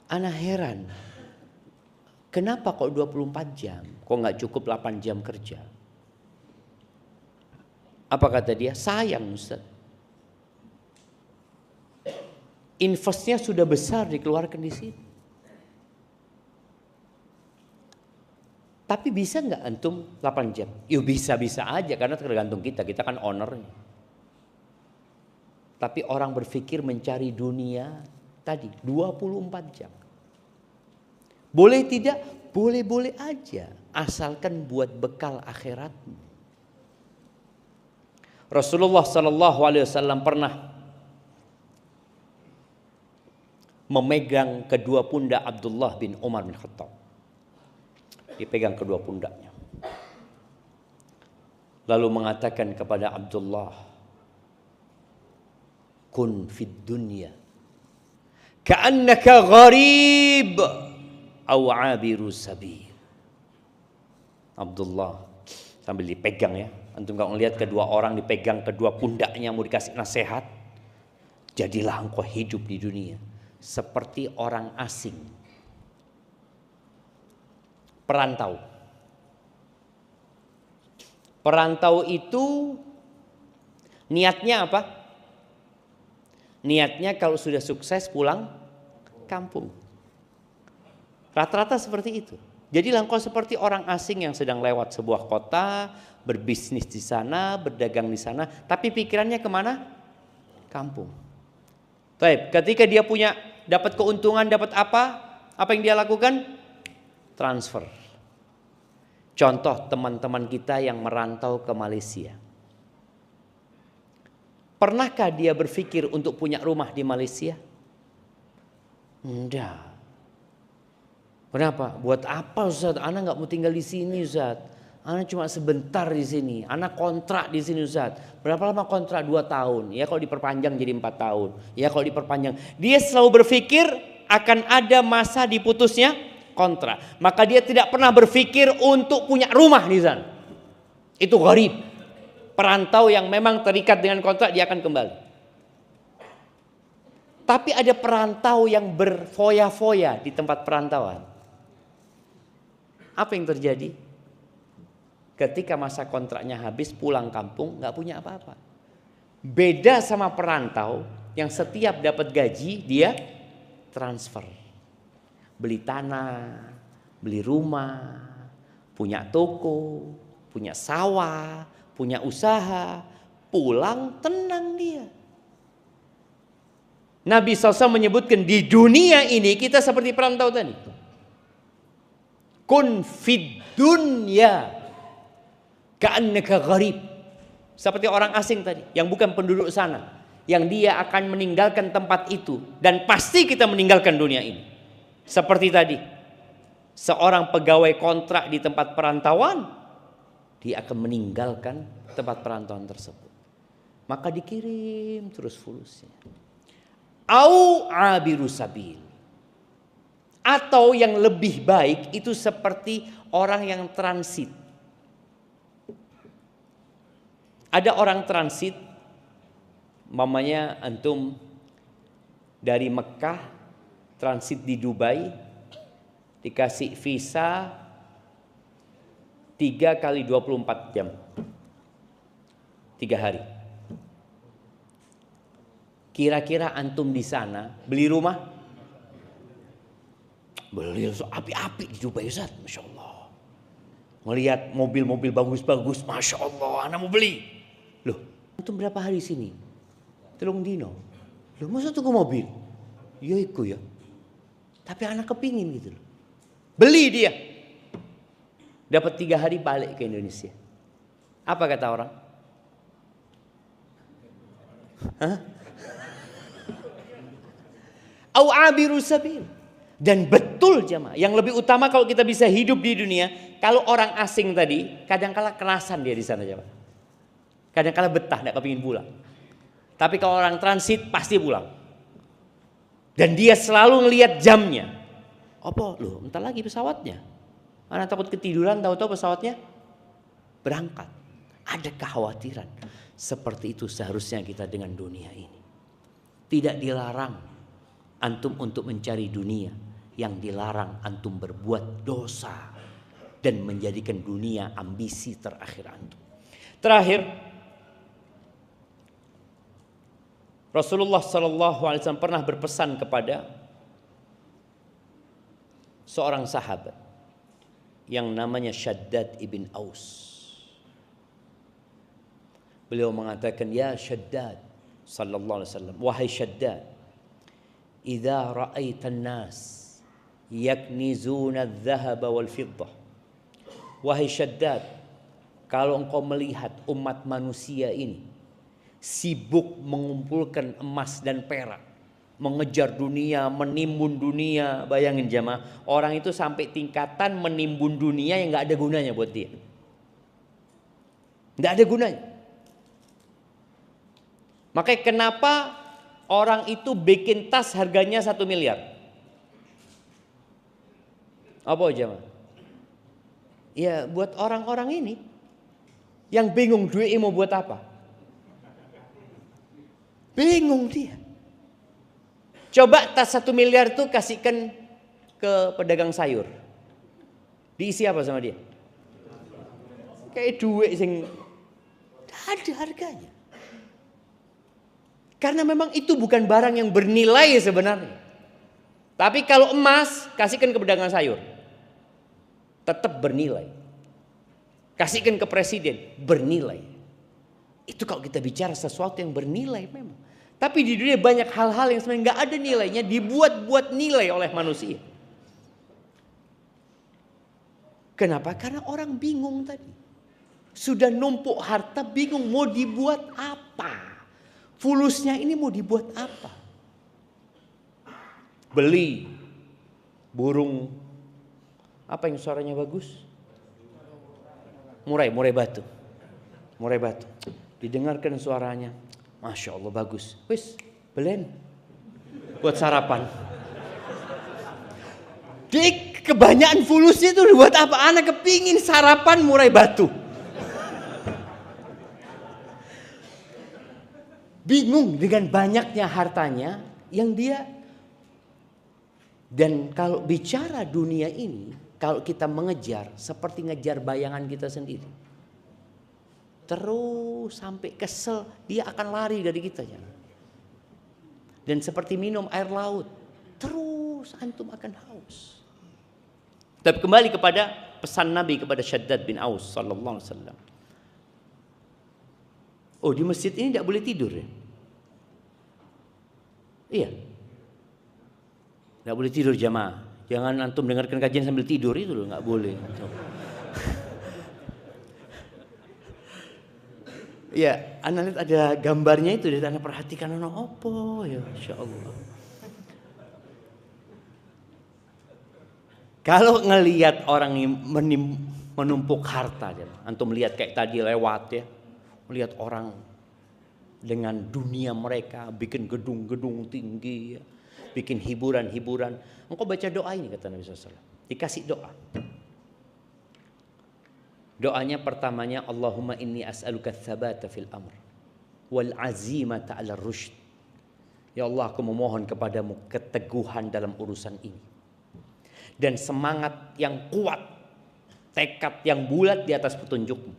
A: Ana heran. Kenapa kok 24 jam? Kok nggak cukup 8 jam kerja? Apa kata dia? Sayang Ustaz. Investnya sudah besar dikeluarkan di sini. Tapi bisa nggak antum 8 jam? Ya bisa-bisa aja karena tergantung kita. Kita kan ownernya. Tapi orang berpikir mencari dunia tadi 24 jam. Boleh tidak? Boleh-boleh aja. Asalkan buat bekal akhiratmu. Rasulullah SAW pernah memegang kedua pundak Abdullah bin Umar bin Khattab. Dipegang kedua pundaknya. Lalu mengatakan kepada Abdullah, kun fid dunya ka'annaka gharib aw 'abiru sabil. Abdullah sambil dipegang ya. Antum kalau melihat kedua orang dipegang kedua pundaknya mau dikasih nasihat. Jadilah engkau hidup di dunia seperti orang asing. Perantau. Perantau itu niatnya apa? Niatnya kalau sudah sukses pulang kampung. Rata-rata seperti itu. Jadi engkau seperti orang asing yang sedang lewat sebuah kota, berbisnis di sana, berdagang di sana, tapi pikirannya kemana? Kampung. Baik, ketika dia dapat keuntungan, dapat apa yang dia lakukan? Transfer. Contoh teman-teman kita yang merantau ke Malaysia. Pernahkah dia berpikir untuk punya rumah di Malaysia? Enggak. Kenapa? Buat apa Ustaz? Ana nggak mau tinggal di sini Ustaz. Ana cuma sebentar di sini. Ana kontrak di sini Ustaz. Berapa lama kontrak? 2 tahun. Ya kalau diperpanjang jadi 4 tahun. Ya kalau diperpanjang. Dia selalu berpikir akan ada masa diputusnya kontrak. Maka dia tidak pernah berpikir untuk punya rumah di sana. Itu gharib. Perantau yang memang terikat dengan kontrak dia akan kembali. Tapi ada perantau yang berfoya-foya di tempat perantauan. Apa yang terjadi? Ketika masa kontraknya habis pulang kampung nggak punya apa-apa. Beda sama perantau yang setiap dapat gaji dia transfer. Beli tanah, beli rumah, punya toko, punya sawah, punya usaha, pulang tenang dia. Nabi SAW menyebutkan di dunia ini kita seperti perantau tadi. Kun fid dunya Ka'annaka gharib. Seperti orang asing tadi, yang bukan penduduk sana, yang dia akan meninggalkan tempat itu, dan pasti kita meninggalkan dunia ini. Seperti tadi, seorang pegawai kontrak di tempat perantauan, dia akan meninggalkan tempat perantauan tersebut. Maka dikirim terus fulusnya. Au abiru sabil. Atau yang lebih baik itu seperti orang yang transit. Ada orang transit, mamanya antum dari Mekah transit di Dubai, dikasih visa 3 kali 24 jam, 3 hari. Kira-kira antum di sana beli rumah? Beli api-api di Dubai, Ustaz, Masya Allah. Melihat mobil-mobil bagus-bagus, Masya Allah, anak mau beli. Loh, antum berapa hari sini? 3 dino. Loh, masa tunggu mobil? Ya iku ya. Tapi anak kepingin gitu loh. Beli dia. Dapat 3 hari balik ke Indonesia. Apa kata orang? Hah? Au abiru sabil. Dan betul jemaah, yang lebih utama kalau kita bisa hidup di dunia, kalau orang asing tadi kadang-kala kerasan dia di sana jemaah. Kadang-kala betah, enggak kepingin pulang. Tapi kalau orang transit pasti pulang. Dan dia selalu ngelihat jamnya. Apa? Loh, bentar lagi pesawatnya. Anak takut ketiduran, tahu-tahu pesawatnya berangkat. Ada kekhawatiran. Seperti itu seharusnya kita dengan dunia ini. Tidak dilarang antum untuk mencari dunia, yang dilarang antum berbuat dosa dan menjadikan dunia ambisi terakhir antum. Terakhir, Rasulullah SAW pernah berpesan kepada seorang sahabat yang namanya Shaddad ibn Aus. Beliau mengatakan, ya Shaddad sallallahu alaihi wasallam, wahai Shaddad, idza ra'aitan nas yaknizuna adh-dhahaba wal fiddah. Wahai Shaddad, kalau engkau melihat umat manusia ini sibuk mengumpulkan emas dan perak, mengejar dunia, menimbun dunia, bayangin jamaah, orang itu sampai tingkatan menimbun dunia yang enggak ada gunanya buat dia. Enggak ada gunanya. Makanya kenapa orang itu bikin tas harganya 1 miliar? Apa jemaah? Ya buat orang-orang ini yang bingung duit mau buat apa. Bingung dia. Coba tas 1 miliar tuh kasihkan ke pedagang sayur. Diisi apa sama dia? Kayak duit sing ada harganya. Karena memang itu bukan barang yang bernilai sebenarnya. Tapi kalau emas, kasihkan ke pedagang sayur. Tetap bernilai. Kasihkan ke presiden, bernilai. Itu kalau kita bicara sesuatu yang bernilai memang. Tapi di dunia banyak hal-hal yang sebenarnya nggak ada nilainya, dibuat-buat nilai oleh manusia. Kenapa? Karena orang bingung tadi. Sudah numpuk harta, bingung mau dibuat apa. Fulusnya ini mau dibuat apa? Beli burung apa yang suaranya bagus? Murai batu. Murai batu. Didengarkan suaranya, Masya Allah bagus. Wis, belen buat sarapan. Dik, kebanyakan fulusnya itu buat apa? Anak kepingin sarapan murai batu. Bingung dengan banyaknya hartanya yang dia. Dan kalau bicara dunia ini, kalau kita mengejar seperti ngejar bayangan kita sendiri. Terus sampai kesel, dia akan lari dari kita. Dan seperti minum air laut, terus antum akan haus. Tapi kembali kepada pesan Nabi kepada Shaddad bin Aus sallallahu alaihi wasallam. Oh, di masjid ini tidak boleh tidur ya? Iya. Tidak boleh tidur jamaah. Jangan antum dengarkan kajian sambil tidur, itu loh, nggak boleh. Ya, Anda lihat ada gambarnya itu, Anda perhatikan ono opo ya, Masya Allah. Kalau ngelihat orang menumpuk harta, antum lihat kayak tadi lewat ya, melihat orang dengan dunia mereka, bikin gedung-gedung tinggi, ya, bikin hiburan-hiburan. Engkau baca doa ini kata Nabi SAW, dikasih doa. Doanya pertamanya, Allahumma inni as'aluka tsabata fil amr wal azimata 'ala rusyd. Ya Allah, aku memohon kepadamu keteguhan dalam urusan ini dan semangat yang kuat, tekad yang bulat di atas petunjukmu.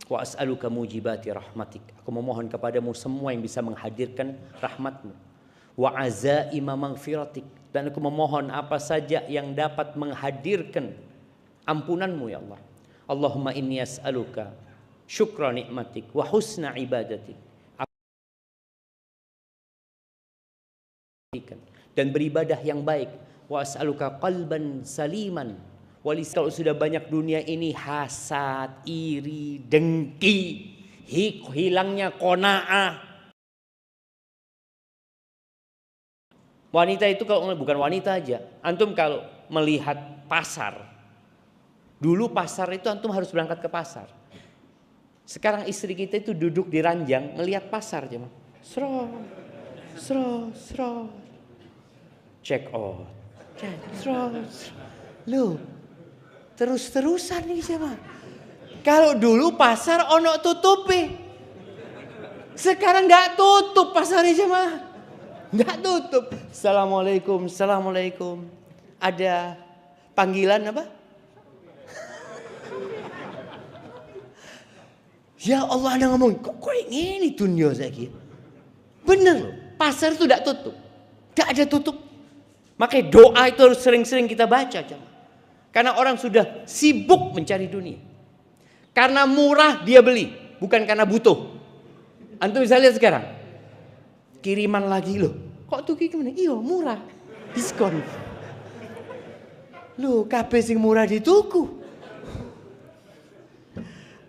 A: Wa as'aluka mujibati rahmatik. Aku memohon kepadamu semua yang bisa menghadirkan rahmatmu. Wa azaima maghfiratik. Dan aku memohon apa saja yang dapat menghadirkan ampunanmu ya Allah. Allahumma inni as'aluka syukra nikmatik wa husna ibadatik. Dan beribadah yang baik. Wa as'aluka qalban saliman. Kalau sudah banyak dunia ini hasad, iri, dengki, hilangnya qanaah. Wanita itu kalau bukan wanita aja, antum kalau melihat pasar, dulu pasar itu antum harus berangkat ke pasar. Sekarang istri kita itu duduk di ranjang ngelihat pasar aja, sro, check out, lu terus-terusan nih sama. Kalau dulu pasar ono tutupi, sekarang nggak tutup pasarnya sama, nggak tutup. Assalamualaikum, assalamualaikum. Ada panggilan apa? Ya Allah, Anda ngomong, kok ini dunia saya kira. Bener loh, pasar itu tidak tutup. Tidak ada tutup. Makanya doa itu harus sering-sering kita baca. Karena orang sudah sibuk mencari dunia. Karena murah dia beli, bukan karena butuh. Antum bisa lihat sekarang. Kiriman lagi loh. Kok tuh gimana? Iya murah, diskon. Loh, kabeh sing murah di tuku.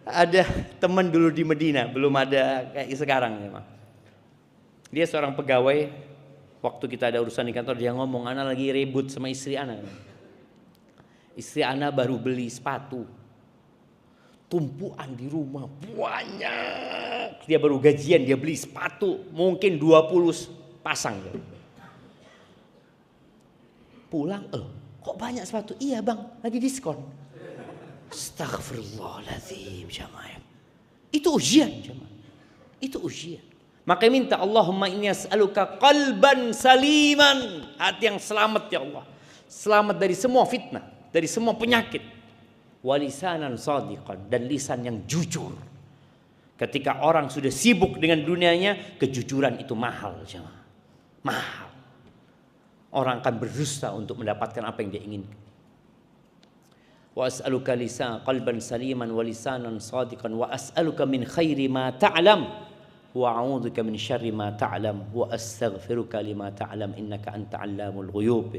A: Ada teman dulu di Medina, belum ada kayak sekarang memang. Dia seorang pegawai, waktu kita ada urusan di kantor dia ngomong, ana lagi ribut sama istri ana. Istri ana baru beli sepatu. Tumpuan di rumah banyak. Dia baru gajian, dia beli sepatu mungkin 20 pasang. Pulang, kok banyak sepatu? Iya bang, lagi diskon. Astaghfirullahaladzim jamaah. Itu ujian jamaah. Itu ujian. Maka minta Allahumma inni as'aluka qalban saliman. Hati yang selamat ya Allah. Selamat dari semua fitnah. Dari semua penyakit. Walisanan sadiqan. Dan lisan yang jujur. Ketika orang sudah sibuk dengan dunianya, kejujuran itu mahal jamaah. Mahal. Orang akan berdusta untuk mendapatkan apa yang dia inginkan. Wa as'aluka lisan qalban saliman wa lisanan sadiqan wa as'aluka min khairi ma ta'lam wa a'udzubika min syarri ma ta'lam wa astaghfiruka lima ta'lam innaka anta 'allamul ghuyub.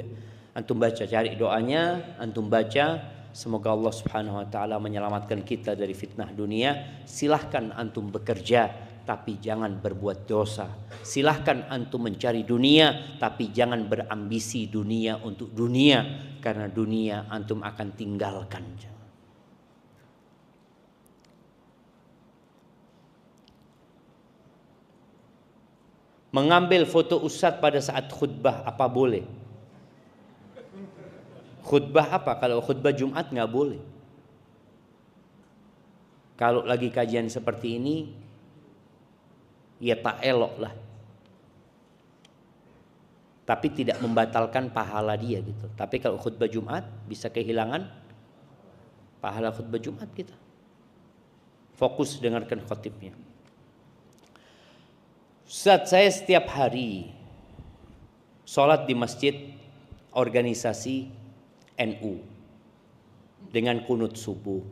A: Antum baca, cari doanya, antum baca, semoga Allah Subhanahu wa taala menyelamatkan kita dari fitnah dunia. Silahkan antum bekerja tapi jangan berbuat dosa. Silahkan antum mencari dunia tapi jangan berambisi dunia untuk dunia. Karena dunia antum akan tinggalkan. Mengambil foto ustadz pada saat khutbah apa boleh? Khutbah apa? Kalau khutbah Jumat nggak boleh. Kalau lagi kajian seperti ini, ya tak elok lah. Tapi tidak membatalkan pahala dia gitu. Tapi kalau khutbah Jumat bisa kehilangan pahala khutbah Jumat kita. Fokus dengarkan khotibnya. Ustaz, saya setiap hari sholat di masjid organisasi NU dengan kunut subuh.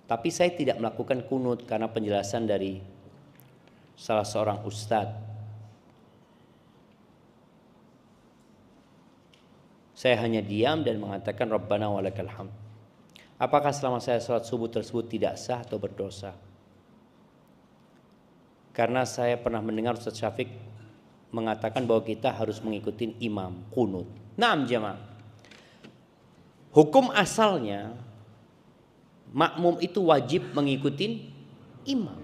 A: Tapi saya tidak melakukan kunut karena penjelasan dari salah seorang ustadz. Saya hanya diam dan mengatakan Rabbana walakal hamd. Apakah selama saya sholat subuh tersebut tidak sah atau berdosa? Karena saya pernah mendengar Ustaz Syafiq mengatakan bahwa kita harus mengikuti imam kunut. Naam jemaah. Hukum asalnya makmum itu wajib mengikuti imam.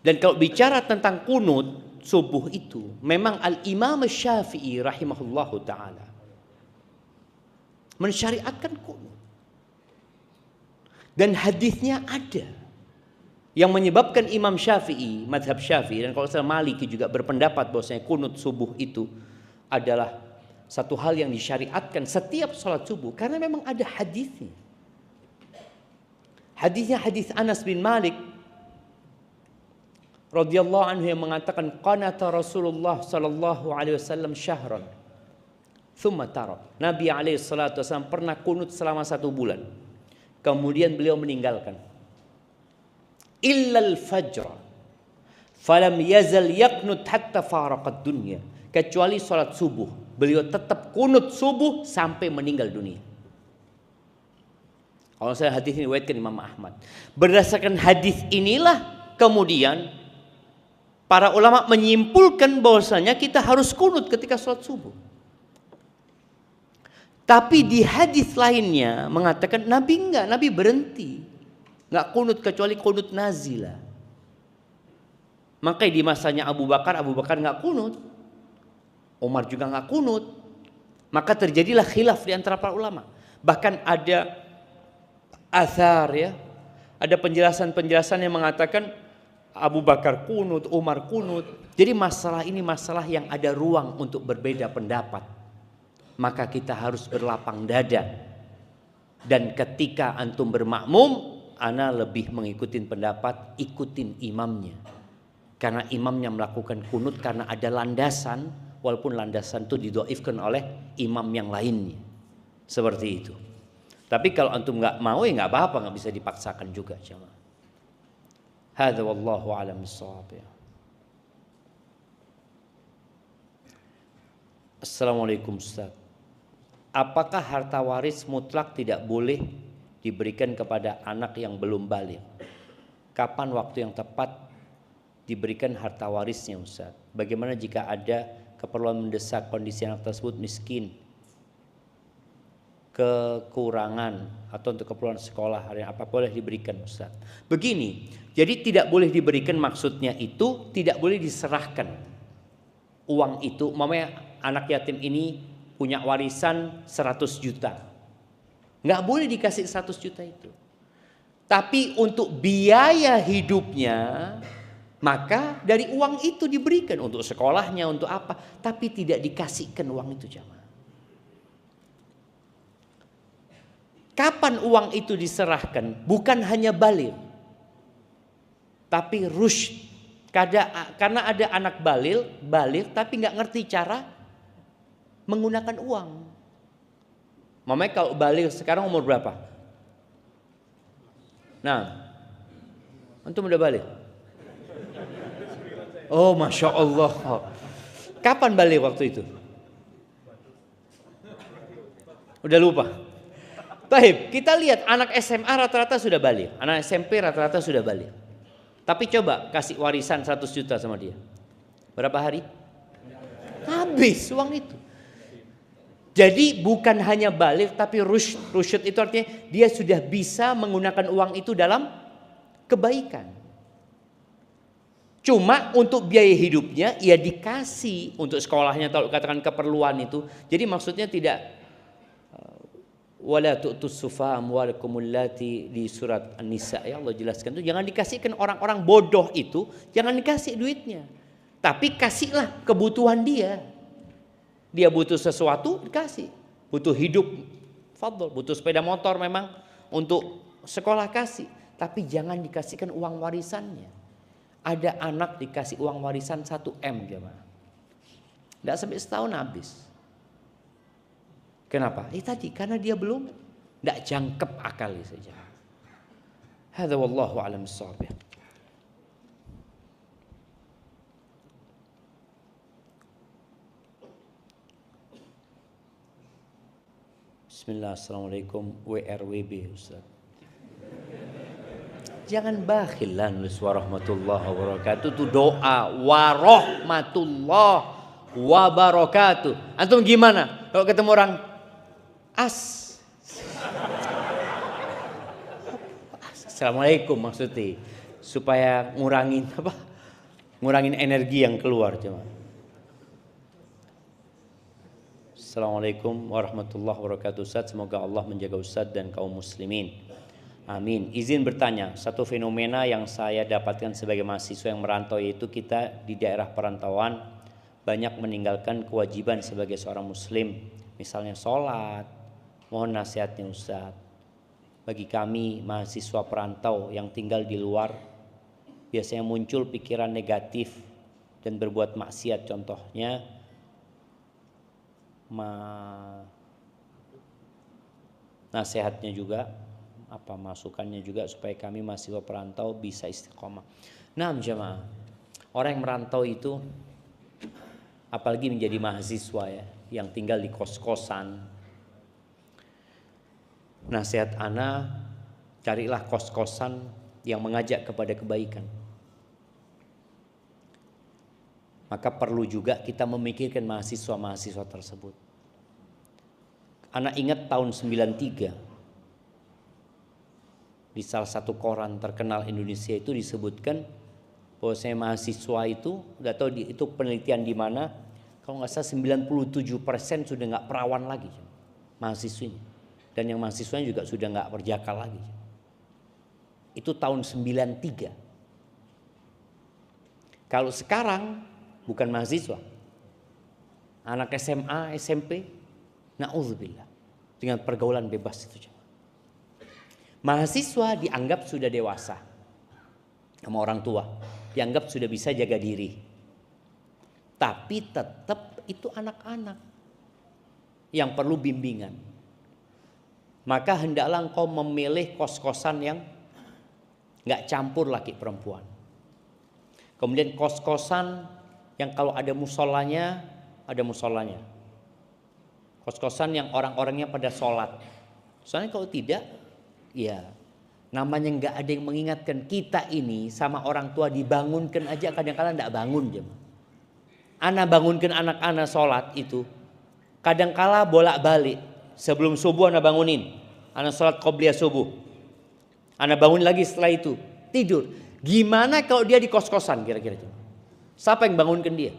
A: Dan kalau bicara tentang kunut subuh itu, memang Al-Imam Syafi'i rahimahullahu ta'ala mensyariatkan kunut. Dan hadisnya ada yang menyebabkan Imam Syafi'i, mazhab Syafi'i, dan kalau saya Maliki juga berpendapat bahwasanya kunut subuh itu adalah satu hal yang disyariatkan setiap sholat subuh karena memang ada hadisnya. Hadisnya hadis Anas bin Malik radhiyallahu anhu yang mengatakan qanata Rasulullah sallallahu alaihi wasallam syahran thumma tara. Nabi alaihi salatu wasallam pernah kunut selama 1 bulan. Kemudian beliau meninggalkan. Illal fajr falam yazal yaqnut hatta faraqad dunya. Kecuali salat subuh, beliau tetap kunut subuh sampai meninggal dunia. Kalau saya hadis ini riwayatkan Imam Ahmad. Berdasarkan hadis inilah kemudian para ulama menyimpulkan bahwasanya kita harus kunut ketika salat subuh. Tapi di hadis lainnya mengatakan Nabi enggak, Nabi berhenti. Enggak kunut kecuali kunut nazilah. Makanya di masanya Abu Bakar enggak kunut. Umar juga enggak kunut. Maka terjadilah khilaf di antara para ulama. Bahkan ada athar ya, ada penjelasan-penjelasan yang mengatakan Abu Bakar kunut, Umar kunut. Jadi masalah ini masalah yang ada ruang untuk berbeda pendapat. Maka kita harus berlapang dada. Dan ketika antum bermakmum, ana lebih mengikuti pendapat ikutin imamnya. Karena imamnya melakukan kunut karena ada landasan, walaupun landasan itu didhaifkan oleh imam yang lainnya. Seperti itu. Tapi kalau antum nggak mau ya nggak apa-apa, nggak bisa dipaksakan juga jemaah. Hadza wallahu a'lam bissawab. Assalamualaikum Ustaz. Apakah harta waris mutlak tidak boleh diberikan kepada anak yang belum baligh? Kapan waktu yang tepat diberikan harta warisnya Ustaz? Bagaimana jika ada keperluan mendesak, kondisi anak tersebut miskin, kekurangan atau untuk keperluan sekolah, apa boleh diberikan Ustaz? Begini, jadi tidak boleh diberikan maksudnya itu tidak boleh diserahkan uang itu. Umpamanya anak yatim ini punya warisan 100 juta. Nggak boleh dikasih 100 juta itu. Tapi untuk biaya hidupnya, maka dari uang itu diberikan untuk sekolahnya, untuk apa. Tapi tidak dikasihkan uang itu jamaah. Kapan uang itu diserahkan? Bukan hanya baligh, tapi rusyd. Karena ada anak baligh tapi nggak ngerti cara menggunakan uang. Mamanya kalau baligh sekarang umur berapa? Nah, antum udah baligh? Oh, masya Allah. Kapan baligh waktu itu? Udah lupa. Baik, kita lihat anak SMA rata-rata sudah baligh, anak SMP rata-rata sudah baligh. Tapi coba kasih warisan 100 juta sama dia. Berapa hari? Habis uang itu. Jadi bukan hanya baligh tapi rusyd. Rusyd itu artinya dia sudah bisa menggunakan uang itu dalam kebaikan. Cuma untuk biaya hidupnya ya dikasih, untuk sekolahnya kalau katakan keperluan itu. Jadi maksudnya tidak wala tu'tus sufa amwalakumul lati di surat An-Nisa ya Allah jelaskan itu, jangan dikasihkan orang-orang bodoh itu, jangan dikasih duitnya. Tapi kasihlah kebutuhan dia. Dia butuh sesuatu dikasih, butuh hidup fadl, butuh sepeda motor memang untuk sekolah kasih, tapi jangan dikasihkan uang warisannya. Ada anak dikasih uang warisan 1 M jemaah. Enggak sampai setahun habis. Kenapa? Tadi karena dia belum enggak jangkep akal saja. Hadza wallahu a'lam bissawab. Bismillah, assalamualaikum WRWB Ustaz. Jangan bakhil lah nulis warahmatullahi wabarakatuh. Itu doa warahmatullahi wabarakatuh. Antum gimana kalau ketemu orang Assalamualaikum maksudnya supaya ngurangin energi yang keluar cuma. Assalamualaikum warahmatullahi wabarakatuh. Ustaz, semoga Allah menjaga Ustaz dan kaum muslimin. Amin. Izin bertanya, satu fenomena yang saya dapatkan sebagai mahasiswa yang merantau yaitu kita di daerah perantauan banyak meninggalkan kewajiban sebagai seorang muslim, misalnya sholat. Mohon nasihatnya Ustaz. Bagi kami mahasiswa perantau yang tinggal di luar, biasanya muncul pikiran negatif dan berbuat maksiat. Contohnya nasihatnya juga, masukannya juga supaya kami mahasiswa perantau bisa istiqomah. Nah jemaah, orang yang merantau itu apalagi menjadi mahasiswa ya, yang tinggal di kos-kosan. Nasihat ana, carilah kos-kosan yang mengajak kepada kebaikan. Maka perlu juga kita memikirkan mahasiswa-mahasiswa tersebut. Ana ingat tahun 93 di salah satu koran terkenal Indonesia itu disebutkan bahwa saya mahasiswa itu, nggak tahu itu penelitian di mana, kalau nggak salah 97% sudah nggak perawan lagi mahasiswinya. Dan yang mahasiswanya juga sudah nggak berjakal lagi. Itu tahun 93. Kalau sekarang bukan mahasiswa, anak SMA, SMP, na'udzubillah, dengan pergaulan bebas itu. Mahasiswa dianggap sudah dewasa sama orang tua, dianggap sudah bisa jaga diri. Tapi tetap itu anak-anak yang perlu bimbingan. Maka hendaklah engkau memilih kos-kosan yang nggak campur laki perempuan. Kemudian kos-kosan yang kalau ada musolanya, ada musolanya. Kos-kosan yang orang-orangnya pada sholat. Soalnya kalau tidak, ya namanya nggak ada yang mengingatkan. Kita ini sama orang tua dibangunkan aja kadang-kadang nggak bangun. Ana bangunkan anak-anak sholat itu kadang-kala bolak-balik. Sebelum subuh ana bangunin, ana sholat qobliyah subuh, ana bangun lagi setelah itu tidur. Gimana kalau dia di kos-kosan kira-kira? Siapa yang bangunkan dia?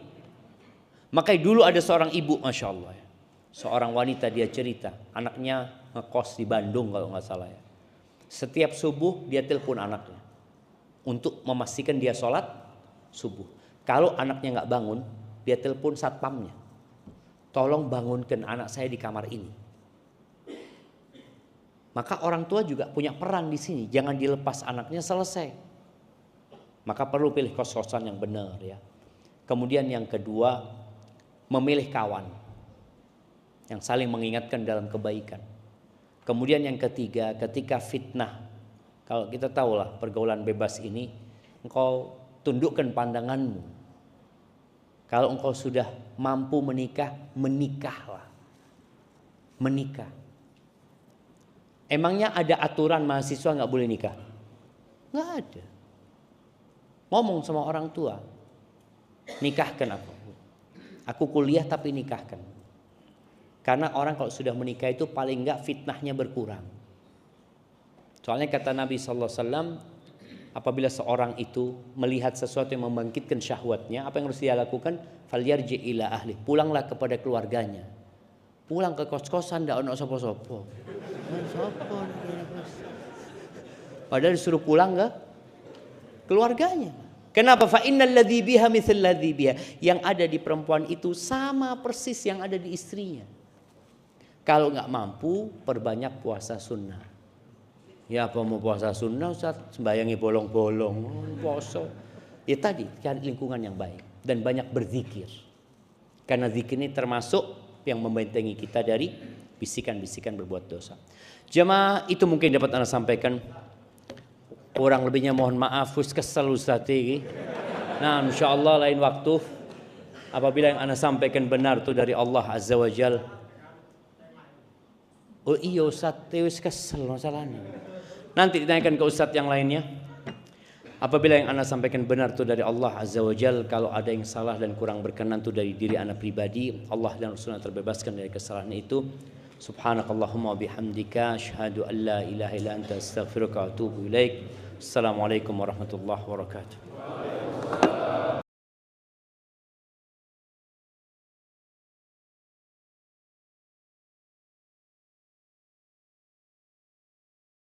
A: Makanya dulu ada seorang ibu, masya Allah ya, seorang wanita, dia cerita anaknya ngekos di Bandung kalau nggak salah ya. Setiap subuh dia telepon anaknya untuk memastikan dia sholat subuh. Kalau anaknya nggak bangun, dia telepon satpamnya, tolong bangunkan anak saya di kamar ini. Maka orang tua juga punya peran di sini. Jangan dilepas anaknya selesai. Maka perlu pilih kos-kosan yang benar ya. Kemudian yang kedua, memilih kawan yang saling mengingatkan dalam kebaikan. Kemudian yang ketiga, ketika fitnah, kalau kita tahulah pergaulan bebas ini, engkau tundukkan pandanganmu. Kalau engkau sudah mampu menikah, menikahlah. Menikah. Emangnya ada aturan mahasiswa nggak boleh nikah? Nggak ada. Ngomong sama orang tua, nikahkan aku. Aku kuliah tapi nikahkan. Karena orang kalau sudah menikah itu paling nggak fitnahnya berkurang. Soalnya kata Nabi SAW, apabila seorang itu melihat sesuatu yang membangkitkan syahwatnya, apa yang harus dia lakukan? Falyarji ila ahli. Pulanglah kepada keluarganya. Pulang ke kos-kosan ndak ono sopo-sopo. Padahal disuruh pulang ke keluarganya. Kenapa? Fa innal ladzi biha mithal ladzi biha. Yang ada di perempuan itu sama persis yang ada di istrinya. Kalau nggak mampu, perbanyak puasa sunnah. Ya apa mau puasa sunnah Ustaz? Sembayangi bolong-bolong, puasa. Ya tadi cari lingkungan yang baik dan banyak berzikir. Karena zikir ini termasuk yang membentengi kita dari bisikan-bisikan berbuat dosa. Jemaah, itu mungkin dapat Anda sampaikan. Kurang lebihnya mohon maaf, kesel Ustaz ini. Nah, insyaallah lain waktu apabila yang Anda sampaikan benar itu dari Allah Azza wa Jal. Oh iya Ustaz, wis kesel masalahnya. Nanti ditanyakan ke Ustaz yang lainnya. Apabila yang ana sampaikan benar itu dari Allah Azza wa Jal, kalau ada yang salah dan kurang berkenan itu dari diri ana pribadi, Allah dan Rasulnya terbebaskan dari kesalahan itu. Subhanakallahumma bihamdika asyhadu an la ilaha illa anta astaghfiruka wa atubu ilaik. Assalamualaikum warahmatullahi wabarakatuh.